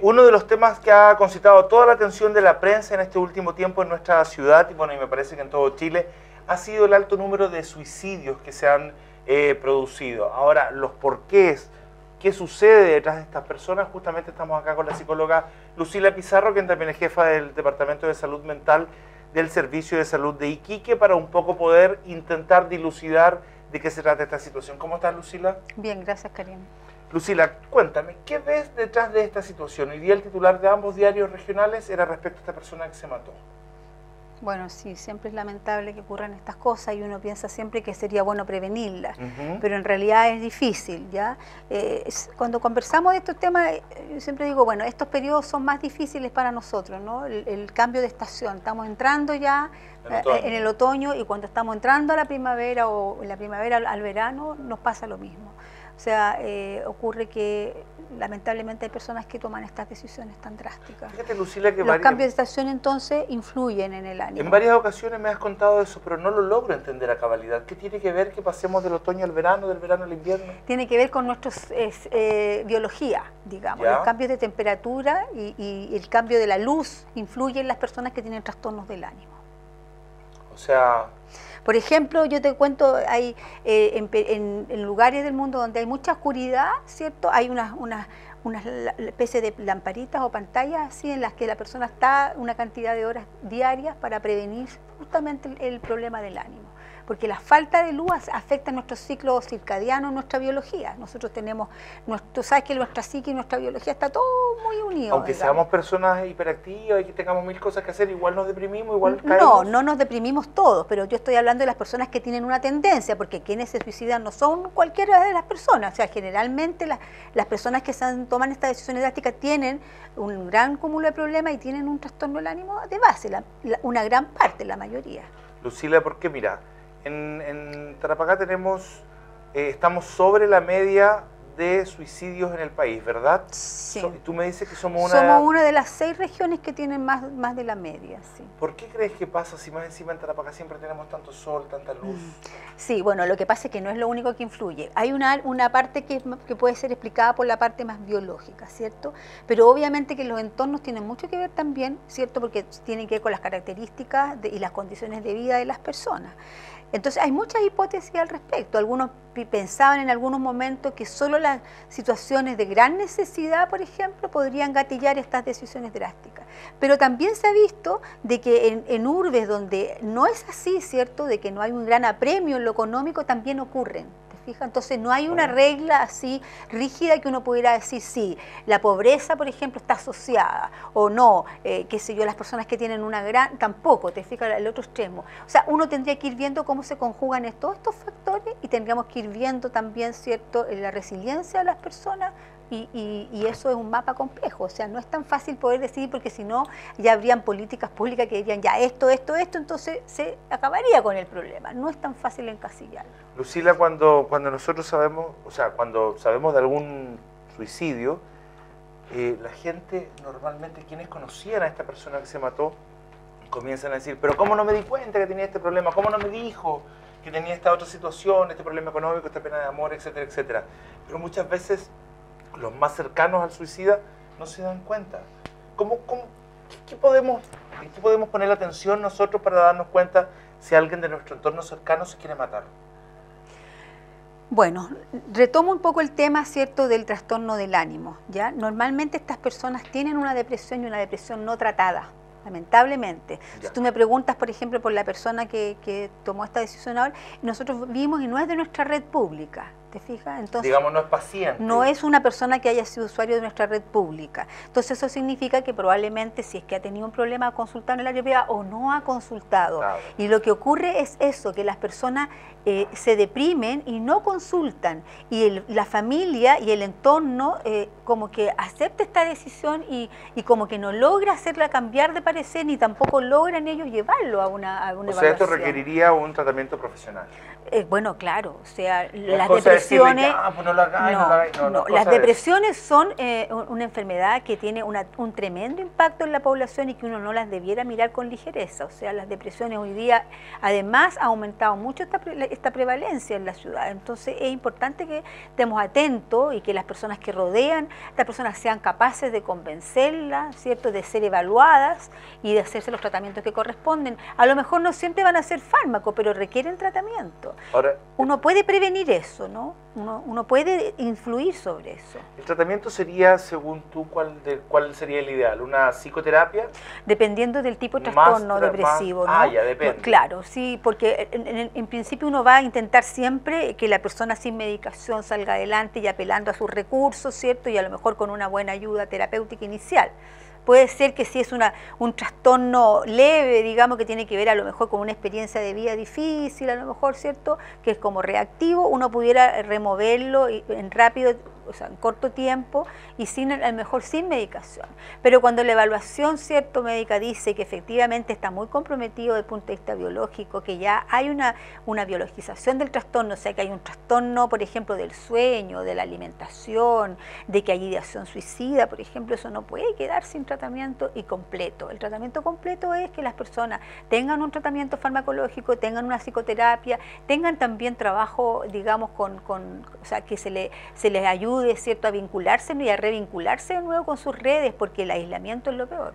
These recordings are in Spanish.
Uno de los temas que ha concitado toda la atención de la prensa en este último tiempo en nuestra ciudad, y bueno, y me parece que en todo Chile, ha sido el alto número de suicidios que se han producido. Ahora, los porqués, qué sucede detrás de estas personas, justamente estamos acá con la psicóloga Lucila Pizarro, quien también es jefa del Departamento de Salud Mental del Servicio de Salud de Iquique, para un poco poder intentar dilucidar de qué se trata esta situación. ¿Cómo estás, Lucila? Bien, gracias, Karim. Lucila, cuéntame, ¿qué ves detrás de esta situación? Hoy día el titular de ambos diarios regionales era respecto a esta persona que se mató. Bueno, sí, siempre es lamentable que ocurran estas cosas y uno piensa siempre que sería bueno prevenirlas, pero en realidad es difícil, ¿ya? Cuando conversamos de estos temas, yo siempre digo, bueno, estos periodos son más difíciles para nosotros, ¿no? El cambio de estación, estamos entrando ya en el otoño y cuando estamos entrando a la primavera o en la primavera al verano nos pasa lo mismo. O sea, ocurre que lamentablemente hay personas que toman estas decisiones tan drásticas. Fíjate, Lucila, que los cambios de estación entonces influyen en el ánimo. En varias ocasiones me has contado eso, pero no lo logro entender a cabalidad. ¿Qué tiene que ver que pasemos del otoño al verano, del verano al invierno? Tiene que ver con nuestra biología, digamos. ¿Ya? Los cambios de temperatura y el cambio de la luz influyen en las personas que tienen trastornos del ánimo. O sea... Por ejemplo, yo te cuento, hay en lugares del mundo donde hay mucha oscuridad, ¿cierto? Hay unas especie de lamparitas o pantallas así en las que la persona está una cantidad de horas diarias para prevenir justamente el problema del ánimo. Porque la falta de luz afecta nuestro ciclo circadiano, nuestra biología. Nosotros tenemos, tú sabes que nuestra psique y nuestra biología está todo muy unido. Aunque seamos personas hiperactivas y que tengamos mil cosas que hacer, igual nos deprimimos, igual caemos. No nos deprimimos todos, pero yo estoy hablando de las personas que tienen una tendencia, porque quienes se suicidan no son cualquiera de las personas. O sea, generalmente las personas que toman estas decisiones drásticas tienen un gran cúmulo de problemas y tienen un trastorno del ánimo de base, una gran parte, la mayoría. Lucila, porque mira, en Tarapacá estamos sobre la media de suicidios en el país, ¿verdad? Sí. Tú me dices que somos una de las 6 regiones que tienen más de la media, sí. ¿Por qué crees que pasa si más encima en Tarapacá siempre tenemos tanto sol, tanta luz? Sí, bueno, lo que pasa es que no es lo único que influye. Hay una parte que puede ser explicada por la parte más biológica, ¿cierto? Pero obviamente que los entornos tienen mucho que ver también, ¿cierto? Porque tienen que ver con las características y las condiciones de vida de las personas. Entonces hay muchas hipótesis al respecto. Algunos pensaban en algunos momentos que solo las situaciones de gran necesidad, por ejemplo, podrían gatillar estas decisiones drásticas. Pero también se ha visto de que en urbes donde no es así, ¿cierto?, de que no hay un gran apremio en lo económico, también ocurren. Entonces no hay una regla así rígida que uno pudiera decir, sí, la pobreza, por ejemplo, está asociada, o no, qué sé yo, las personas que tienen una gran, tampoco, te fijas, el otro extremo. O sea, uno tendría que ir viendo cómo se conjugan todos estos factores y tendríamos que ir viendo también, ¿cierto?, la resiliencia de las personas. Y eso es un mapa complejo, o sea, no es tan fácil poder decidir porque si no ya habrían políticas públicas que dirían ya esto, entonces se acabaría con el problema, no es tan fácil encasillarlo. Lucila, cuando nosotros sabemos, o sea, cuando sabemos de algún suicidio, la gente normalmente, quienes conocían a esta persona que se mató, comienzan a decir, pero ¿cómo no me di cuenta que tenía este problema? ¿Cómo no me dijo que tenía esta otra situación, este problema económico, esta pena de amor, etcétera, etcétera? Pero muchas veces los más cercanos al suicida no se dan cuenta. ¿En qué podemos poner la atención nosotros para darnos cuenta si alguien de nuestro entorno cercano se quiere matar? Bueno, retomo un poco el tema, ¿cierto?, del trastorno del ánimo, ¿ya? Normalmente estas personas tienen una depresión y una depresión no tratada, lamentablemente. Ya. Si tú me preguntas, por ejemplo, por la persona que tomó esta decisión ahora, nosotros vimos y no es de nuestra red pública. ¿Te fijas? Entonces, digamos, no es paciente. No es una persona que haya sido usuario de nuestra red pública. Entonces eso significa que probablemente si es que ha tenido un problema ha consultado en el área privada o no ha consultado. Claro. Y lo que ocurre es eso, que las personas se deprimen y no consultan. Y la familia y el entorno como que acepta esta decisión y como que no logra hacerla cambiar de parecer ni tampoco logran ellos llevarlo a una evaluación. O sea, esto requeriría un tratamiento profesional. Bueno, claro, o sea, las depresiones depresiones, pues no lo hagáis, no lo hagáis. No, las depresiones son una enfermedad que tiene un tremendo impacto en la población y que uno no las debiera mirar con ligereza. O sea, las depresiones hoy día, además, ha aumentado mucho esta prevalencia en la ciudad. Entonces, es importante que estemos atentos y que las personas que rodean a estas personas sean capaces de convencerlas, ¿cierto?, de ser evaluadas y de hacerse los tratamientos que corresponden. A lo mejor no siempre van a ser fármacos, pero requieren tratamiento. Ahora, uno puede prevenir eso, ¿no? Uno puede influir sobre eso. ¿El tratamiento sería, según tú, cuál sería el ideal? ¿Una psicoterapia? Dependiendo del tipo de trastorno depresivo, ¿no? Ya, depende. Claro, sí, porque en principio uno va a intentar siempre que la persona sin medicación salga adelante y apelando a sus recursos, ¿cierto? Y a lo mejor con una buena ayuda terapéutica inicial. Puede ser que si es un trastorno leve, digamos, que tiene que ver a lo mejor con una experiencia de vida difícil, a lo mejor, ¿cierto?, que es como reactivo, uno pudiera removerlo en rápido, o sea, en corto tiempo y a lo mejor sin medicación. Pero cuando la evaluación, ¿cierto?, médica dice que efectivamente está muy comprometido desde el punto de vista biológico, que ya hay una biologización del trastorno, o sea, que hay un trastorno, por ejemplo, del sueño, de la alimentación, de que hay ideación suicida, por ejemplo, eso no puede quedar sin tratamiento y completo. El tratamiento completo es que las personas tengan un tratamiento farmacológico, tengan una psicoterapia, tengan también trabajo, digamos, o sea, que se les ayude, ¿cierto?, a vincularse y a revincularse de nuevo con sus redes, porque el aislamiento es lo peor.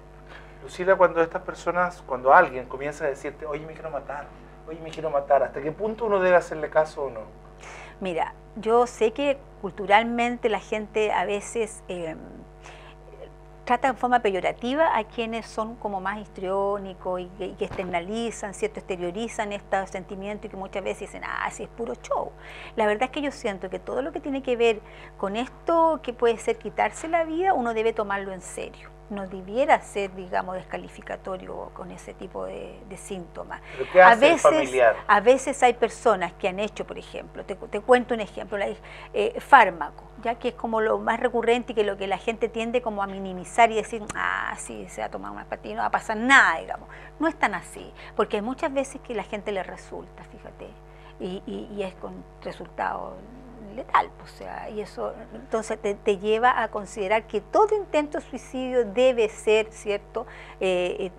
Lucila, cuando alguien comienza a decirte, oye, me quiero matar, ¿hasta qué punto uno debe hacerle caso o no? Mira, yo sé que culturalmente la gente a veces trata en forma peyorativa a quienes son como más histriónicos y que externalizan, ¿cierto?, exteriorizan estos sentimientos y que muchas veces dicen, sí, es puro show. La verdad es que yo siento que todo lo que tiene que ver con esto, que puede ser quitarse la vida, uno debe tomarlo en serio. No debiera ser, digamos, descalificatorio con ese tipo de síntomas. ¿Pero qué hace el familiar? A veces hay personas que han hecho, por ejemplo, te cuento un ejemplo, fármaco, ya que es como lo más recurrente y que lo que la gente tiende como a minimizar y decir, sí, se va a tomar una pastilla, no va a pasar nada, digamos. No es tan así, porque hay muchas veces que la gente le resulta, fíjate, y es con resultados letal, o sea, y eso entonces te lleva a considerar que todo intento de suicidio debe ser, ¿cierto?,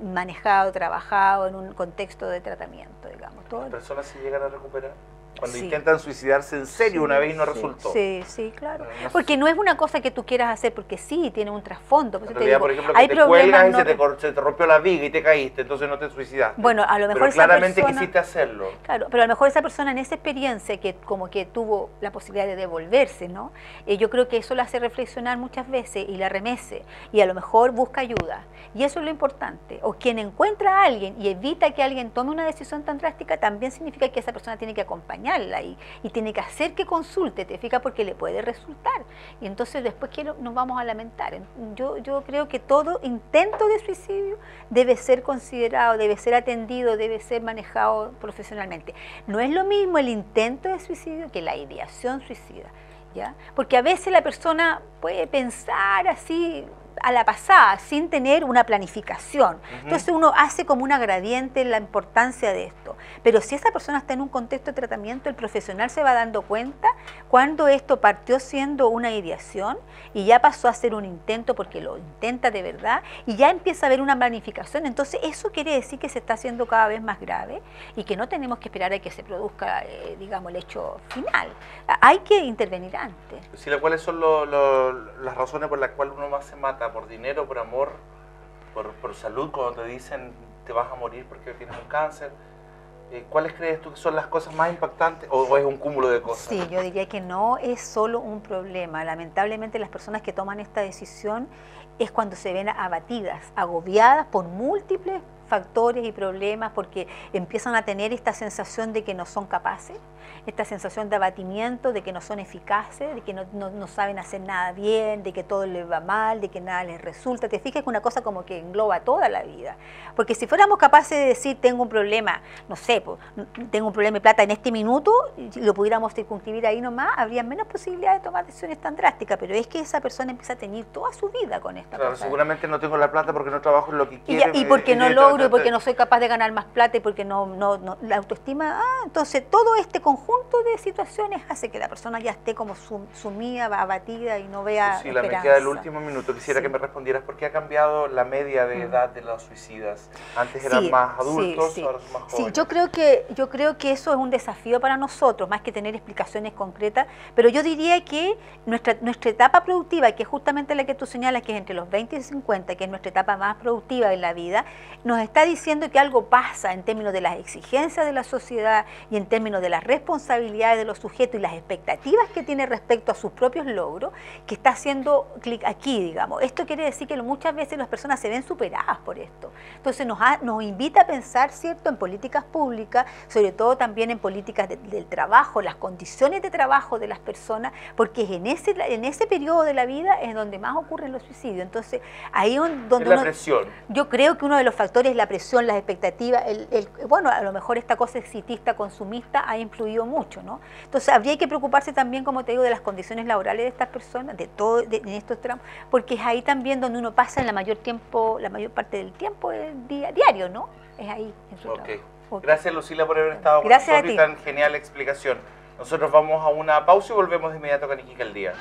manejado, trabajado en un contexto de tratamiento, digamos. ¿Las personas se llegan a recuperar? Cuando Sí. intentan suicidarse en serio una vez y no resultó. Sí, claro. No, Porque no es una cosa que tú quieras hacer, porque sí, tiene un trasfondo. En realidad, por ejemplo, que te cuelgas y se te rompió la viga y te caíste, entonces no te suicidaste. Bueno, a lo mejor pero esa claramente persona, quisiste hacerlo. Claro, pero a lo mejor esa persona en esa experiencia que como que tuvo la posibilidad de devolverse, ¿no? Yo creo que eso la hace reflexionar muchas veces y la remece y a lo mejor busca ayuda. Y eso es lo importante. O quien encuentra a alguien y evita que alguien tome una decisión tan drástica, también significa que esa persona tiene que acompañarla y tiene que hacer que consulte, te fijas, porque le puede resultar. Y entonces después nos vamos a lamentar. Yo creo que todo intento de suicidio debe ser considerado, debe ser atendido, debe ser manejado profesionalmente. No es lo mismo el intento de suicidio que la ideación suicida, ¿ya? Porque a veces la persona puede pensar así a la pasada, sin tener una planificación. Entonces uno hace como una gradiente en la importancia de esto. Pero si esa persona está en un contexto de tratamiento, el profesional se va dando cuenta cuando esto partió siendo una ideación y ya pasó a ser un intento porque lo intenta de verdad y ya empieza a haber una planificación. Entonces eso quiere decir que se está haciendo cada vez más grave y que no tenemos que esperar a que se produzca, digamos, el hecho final. Hay que intervenir antes. Lucila, ¿cuáles son las razones por las cuales uno más se mata? ¿Por dinero, por amor, por salud? Cuando te dicen te vas a morir porque tienes un cáncer, ¿cuáles crees tú que son las cosas más impactantes o es un cúmulo de cosas? Sí, yo diría que no es solo un problema. Lamentablemente las personas que toman esta decisión es cuando se ven abatidas, agobiadas por múltiples factores y problemas, porque empiezan a tener esta sensación de que no son capaces, esta sensación de abatimiento, de que no son eficaces, de que no saben hacer nada bien, de que todo les va mal, de que nada les resulta. Te fijas que es una cosa como que engloba toda la vida. Porque si fuéramos capaces de decir, tengo un problema, no sé, tengo un problema de plata en este minuto, y lo pudiéramos circunscribir ahí nomás, habría menos posibilidad de tomar decisiones tan drásticas, pero es que esa persona empieza a tener toda su vida con esta cosa. Seguramente no tengo la plata porque no trabajo en lo que quiero. Y porque no logro y porque no soy capaz de ganar más plata y porque la autoestima, entonces todo este conjunto de situaciones hace que la persona ya esté como sumida, abatida y no vea Sí, me queda el último minuto, quisiera que me respondieras por qué ha cambiado la media de edad de los suicidas. Antes eran más adultos, ahora son más jóvenes. Sí, yo creo que eso es un desafío para nosotros, más que tener explicaciones concretas, pero yo diría que nuestra etapa productiva, que es justamente la que tú señalas, que es entre los 20 y 50, que es nuestra etapa más productiva en la vida, nos está diciendo que algo pasa en términos de las exigencias de la sociedad y en términos de las responsabilidades de los sujetos y las expectativas que tiene respecto a sus propios logros, que está haciendo clic aquí, digamos. Esto quiere decir que muchas veces las personas se ven superadas por esto. Entonces nos invita a pensar, ¿cierto?, en políticas públicas, sobre todo también en políticas del trabajo, las condiciones de trabajo de las personas, porque es en ese periodo de la vida es donde más ocurren los suicidios. Entonces, ahí donde la presión. Yo creo que uno de los factores es la presión, las expectativas, bueno, a lo mejor esta cosa exitista, consumista, ha influido mucho, ¿no? Entonces, habría que preocuparse también, como te digo, de las condiciones laborales de estas personas, en estos tramos, porque es ahí también donde uno pasa la mayor parte del tiempo diario, ¿no? Es ahí, en su trabajo. Gracias, Lucila, por haber estado con nosotros y tan genial explicación. Nosotros vamos a una pausa y volvemos de inmediato con Iquique al Día.